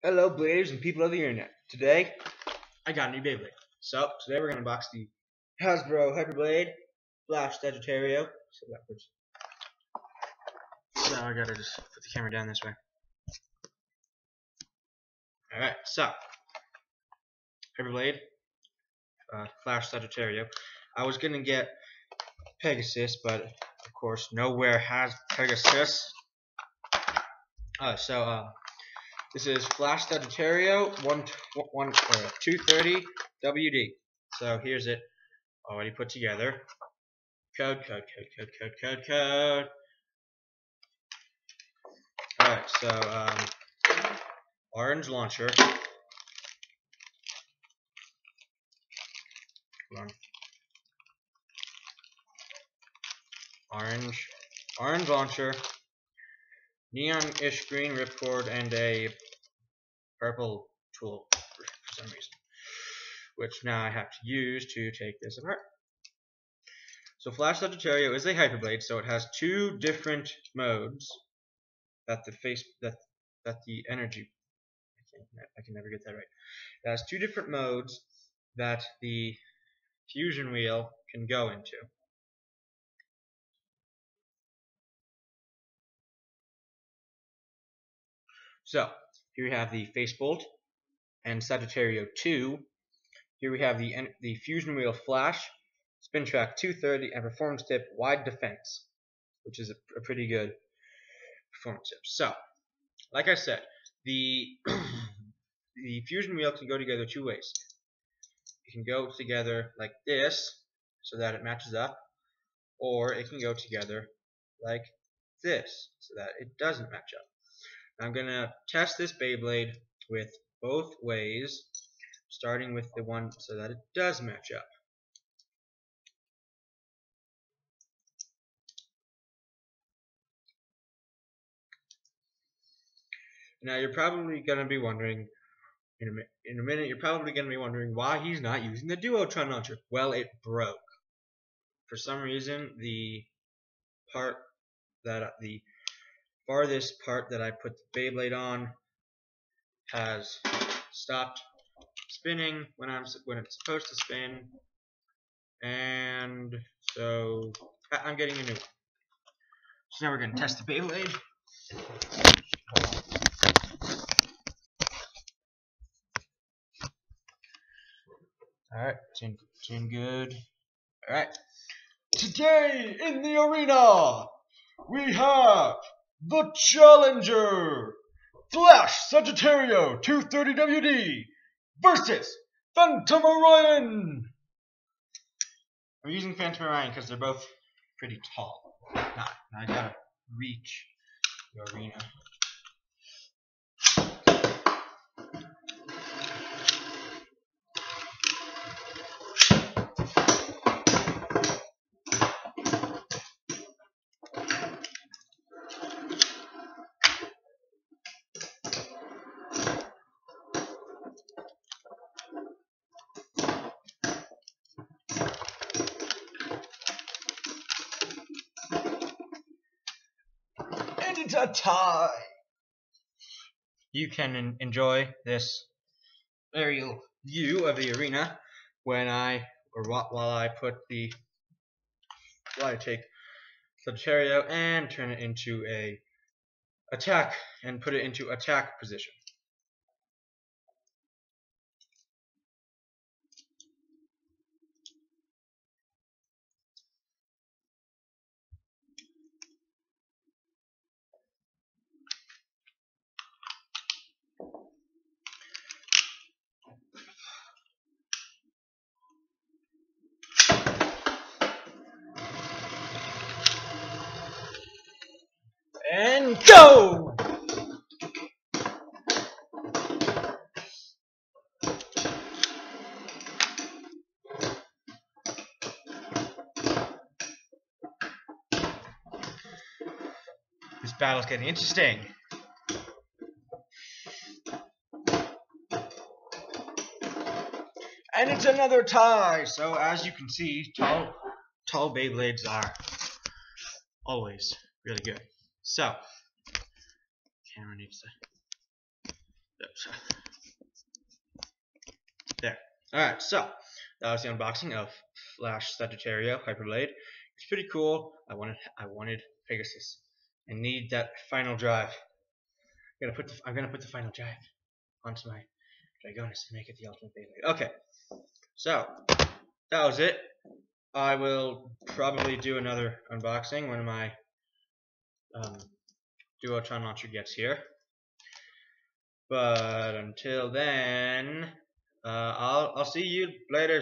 Hello, Bladers and people of the internet. Today, I got a new Beyblade. So, today we're going to unbox the Hasbro HYPERBLADE Flash Sagittario. So, backwards. So, I gotta just put the camera down this way. Alright, so, HYPERBLADE Flash Sagittario. I was going to get Pegasus, but of course, nowhere has Pegasus. This is Flash Sagittario 230 WD. So here's it already put together. Code. Alright, so orange launcher. Hold on. Orange launcher. Neon-ish green ripcord and a purple tool for some reason, which now I have to use to take this apart. So Flash Sagittario is a HYPERBLADE, so it has two different modes that the energy. I can never get that right. It has two different modes that the fusion wheel can go into. So here we have the face bolt and Sagittario 2. Here we have the fusion wheel flash, spin track 230, and performance tip wide defense, which is a pretty good performance tip. So, like I said, the the fusion wheel can go together two ways. It can go together like this, so that it matches up, or it can go together like this, so that it doesn't match up. I'm going to test this Beyblade with both ways, starting with the one so that it does match up. Now you're probably going to be wondering, in a minute, you're probably going to be wondering why he's not using the Duotron launcher. Well, it broke. For some reason, the farthest part that I put the Beyblade on has stopped spinning when it's supposed to spin, and so I'm getting a new one. So now we're going to test the Beyblade. Alright, it's in good. Alright. Today in the arena, we have the Challenger Flash Sagittario 230 WD versus Phantom Orion. We're using Phantom Orion because they're both pretty tall. Now I gotta reach the arena. And it's a tie. You can enjoy this aerial view of the arena while I take Sagittario and turn it into a attack and put it into attack position. And go! This battle's getting interesting. And it's another tie. So as you can see, tall Beyblades are always really good. So camera needs to There. Alright, so that was the unboxing of Flash Sagittario HYPERBLADE. It's pretty cool. I wanted Pegasus. I need that final drive. I'm gonna put the final drive onto my Dragonis to make it the ultimate Beyblade. Okay, so that was it. I will probably do another unboxing when my Duotron launcher gets here. But until then, I'll see you later.